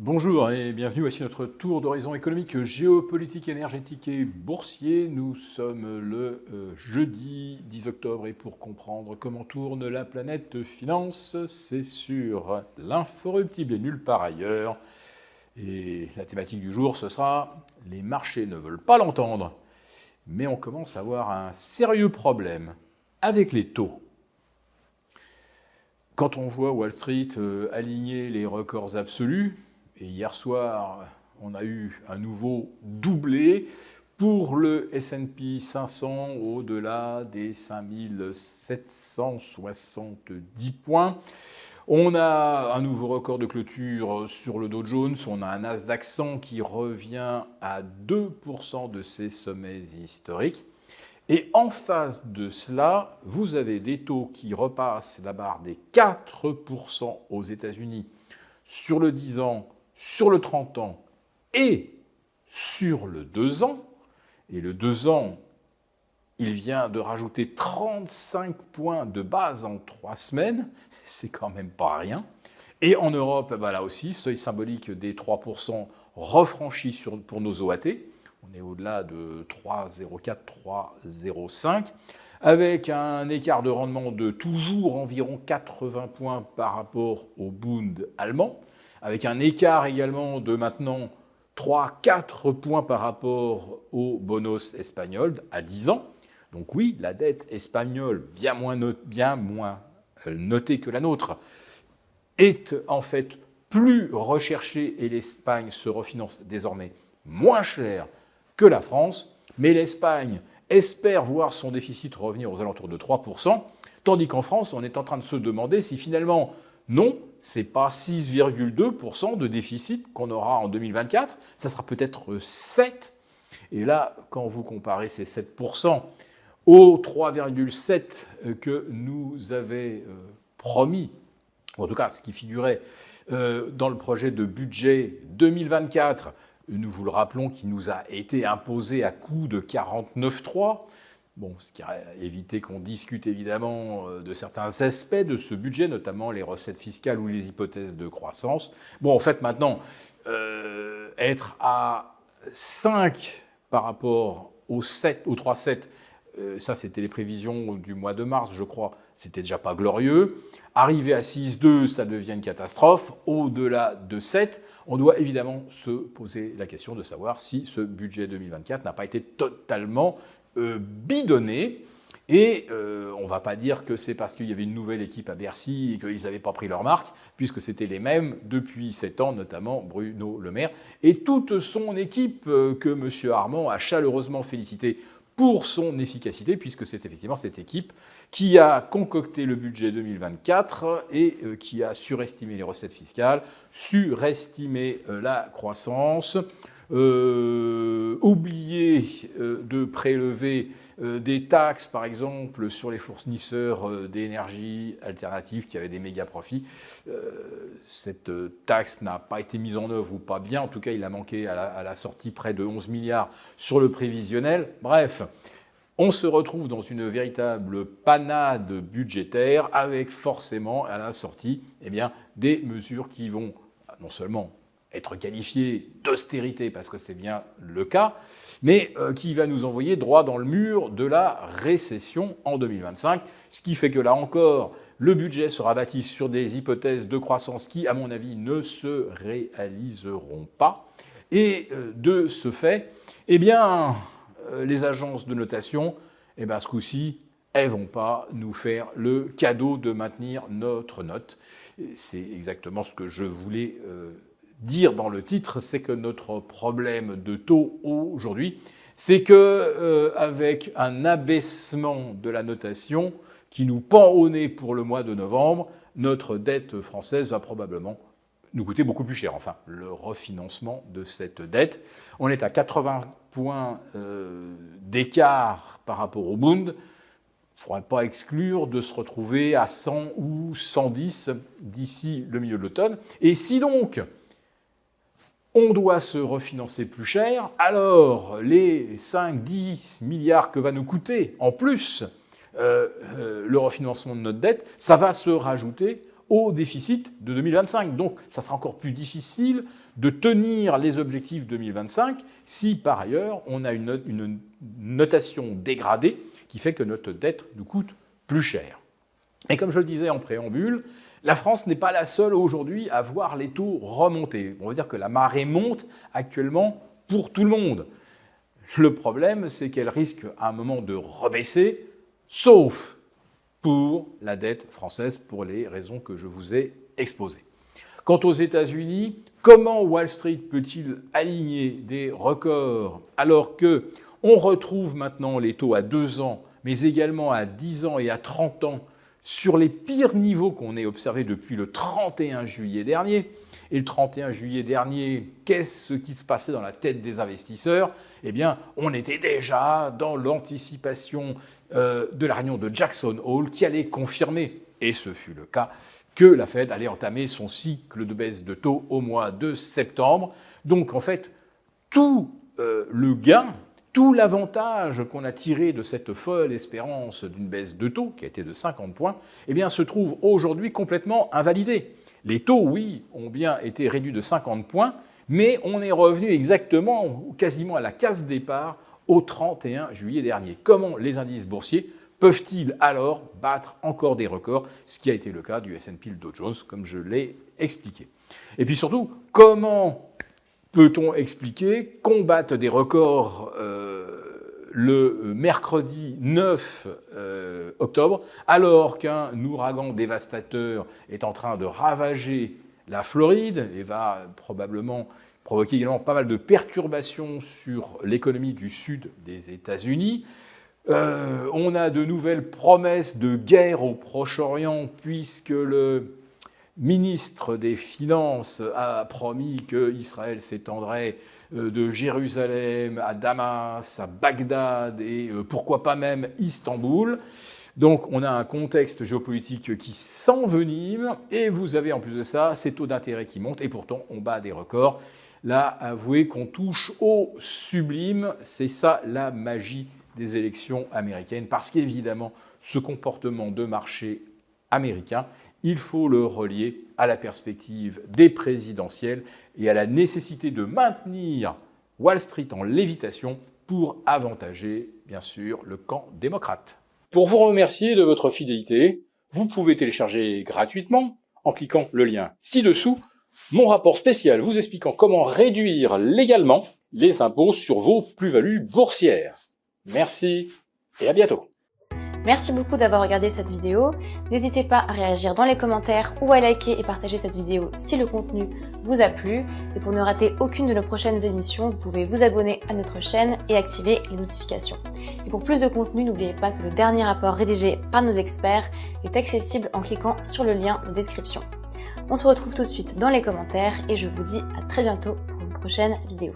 Bonjour et bienvenue, voici notre tour d'horizon économique, géopolitique, énergétique et boursier. Nous sommes le jeudi 10 octobre et pour comprendre comment tourne la planète finance, c'est sur l'inforruptible et nulle part ailleurs. Et la thématique du jour, ce sera « Les marchés ne veulent pas l'entendre ». Mais on commence à avoir un sérieux problème avec les taux. Quand on voit Wall Street aligner les records absolus, et hier soir, on a eu un nouveau doublé pour le S&P 500 au-delà des 5770 points. On a un nouveau record de clôture sur le Dow Jones. On a un Nasdaq 100 qui revient à 2% de ses sommets historiques. Et en face de cela, vous avez des taux qui repassent la barre des 4% aux États-Unis sur le 10 ans, sur le 30 ans et sur le 2 ans. Et le 2 ans, il vient de rajouter 35 points de base en 3 semaines. C'est quand même pas rien. Et en Europe, là aussi, seuil symbolique des 3% refranchi pour nos OAT. On est au-delà de 3,04, 3,05, avec un écart de rendement de toujours environ 80 points par rapport au Bund allemand, avec un écart également de maintenant 3-4 points par rapport au Bonos espagnol à 10 ans. Donc oui, la dette espagnole, bien moins notée que la nôtre, est en fait plus recherchée et l'Espagne se refinance désormais moins cher que la France, mais l'Espagne espère voir son déficit revenir aux alentours de 3%, tandis qu'en France, on est en train de se demander si finalement, non, ce n'est pas 6,2% de déficit qu'on aura en 2024, ça sera peut-être 7%. Et là, quand vous comparez ces 7% aux 3,7% que nous avait promis, en tout cas ce qui figurait dans le projet de budget 2024, nous vous le rappelons, qui nous a été imposé à coup de 49,3. Bon, ce qui a évité qu'on discute évidemment de certains aspects de ce budget, notamment les recettes fiscales ou les hypothèses de croissance. Bon, en fait, maintenant, être à 5 par rapport aux 7, aux 3,7, ça c'était les prévisions du mois de mars, je crois, c'était déjà pas glorieux. Arriver à 6,2, ça devient une catastrophe. Au-delà de 7, on doit évidemment se poser la question de savoir si ce budget 2024 n'a pas été totalement bidonné. Et on ne va pas dire que c'est parce qu'il y avait une nouvelle équipe à Bercy et qu'ils n'avaient pas pris leur marque, puisque c'était les mêmes depuis 7 ans, notamment Bruno Le Maire. Et toute son équipe que M. Armand a chaleureusement félicité pour son efficacité, puisque c'est effectivement cette équipe qui a concocté le budget 2024 et qui a surestimé les recettes fiscales, surestimé la croissance, oublié de prélever des taxes, par exemple, sur les fournisseurs d'énergie alternative qui avaient des méga profits. Cette taxe n'a pas été mise en œuvre ou pas bien. En tout cas, il a manqué à la sortie près de 11 milliards sur le prévisionnel. Bref, on se retrouve dans une véritable panade budgétaire avec forcément à la sortie des mesures qui vont non seulement être qualifié d'austérité, parce que c'est bien le cas, mais qui va nous envoyer droit dans le mur de la récession en 2025, ce qui fait que là encore, le budget sera bâti sur des hypothèses de croissance qui, à mon avis, ne se réaliseront pas. Et de ce fait, les agences de notation, ce coup-ci, elles ne vont pas nous faire le cadeau de maintenir notre note. C'est exactement ce que je voulais dire dans le titre, c'est que notre problème de taux aujourd'hui, c'est que avec un abaissement de la notation qui nous pend au nez pour le mois de novembre, notre dette française va probablement nous coûter beaucoup plus cher. Enfin, le refinancement de cette dette. On est à 80 points d'écart par rapport au Bund. Il ne faudrait pas exclure de se retrouver à 100 ou 110 d'ici le milieu de l'automne. Et si donc on doit se refinancer plus cher, alors les 5-10 milliards que va nous coûter en plus le refinancement de notre dette, ça va se rajouter au déficit de 2025. Donc, ça sera encore plus difficile de tenir les objectifs 2025 si, par ailleurs, on a une notation dégradée qui fait que notre dette nous coûte plus cher. Et comme je le disais en préambule, la France n'est pas la seule aujourd'hui à voir les taux remonter. On va dire que la marée monte actuellement pour tout le monde. Le problème, c'est qu'elle risque à un moment de rebaisser, sauf pour la dette française, pour les raisons que je vous ai exposées. Quant aux États-Unis, comment Wall Street peut-il aligner des records alors qu'on retrouve maintenant les taux à 2 ans, mais également à 10 ans et à 30 ans sur les pires niveaux qu'on ait observés depuis le 31 juillet dernier? Et le 31 juillet dernier, qu'est-ce qui se passait dans la tête des investisseurs? Eh bien, on était déjà dans l'anticipation de la réunion de Jackson Hole qui allait confirmer, et ce fut le cas, que la Fed allait entamer son cycle de baisse de taux au mois de septembre. Donc, en fait, tout le gain, tout l'avantage qu'on a tiré de cette folle espérance d'une baisse de taux, qui a été de 50 points, eh bien, se trouve aujourd'hui complètement invalidé. Les taux, oui, ont bien été réduits de 50 points, mais on est revenu exactement, quasiment à la case départ, au 31 juillet dernier. Comment les indices boursiers peuvent-ils alors battre encore des records, ce qui a été le cas du S&P, le Dow Jones, comme je l'ai expliqué. Et puis surtout, comment peut-on expliquer qu'on batte des records le mercredi 9 octobre, alors qu'un ouragan dévastateur est en train de ravager la Floride et va probablement provoquer également pas mal de perturbations sur l'économie du sud des États-Unis. On a de nouvelles promesses de guerre au Proche-Orient puisque le ministre des Finances a promis qu'Israël s'étendrait de Jérusalem à Damas, à Bagdad et pourquoi pas même Istanbul. Donc on a un contexte géopolitique qui s'envenime et vous avez en plus de ça ces taux d'intérêt qui montent et pourtant on bat des records. Là, avouez qu'on touche au sublime, c'est ça la magie des élections américaines parce qu'évidemment ce comportement de marché américain, il faut le relier à la perspective des présidentielles et à la nécessité de maintenir Wall Street en lévitation pour avantager, bien sûr, le camp démocrate. Pour vous remercier de votre fidélité, vous pouvez télécharger gratuitement, en cliquant le lien ci-dessous, mon rapport spécial vous expliquant comment réduire légalement les impôts sur vos plus-values boursières. Merci et à bientôt. Merci beaucoup d'avoir regardé cette vidéo. N'hésitez pas à réagir dans les commentaires ou à liker et partager cette vidéo si le contenu vous a plu. Et pour ne rater aucune de nos prochaines émissions, vous pouvez vous abonner à notre chaîne et activer les notifications. Et pour plus de contenu, n'oubliez pas que le dernier rapport rédigé par nos experts est accessible en cliquant sur le lien de description. On se retrouve tout de suite dans les commentaires et je vous dis à très bientôt pour une prochaine vidéo.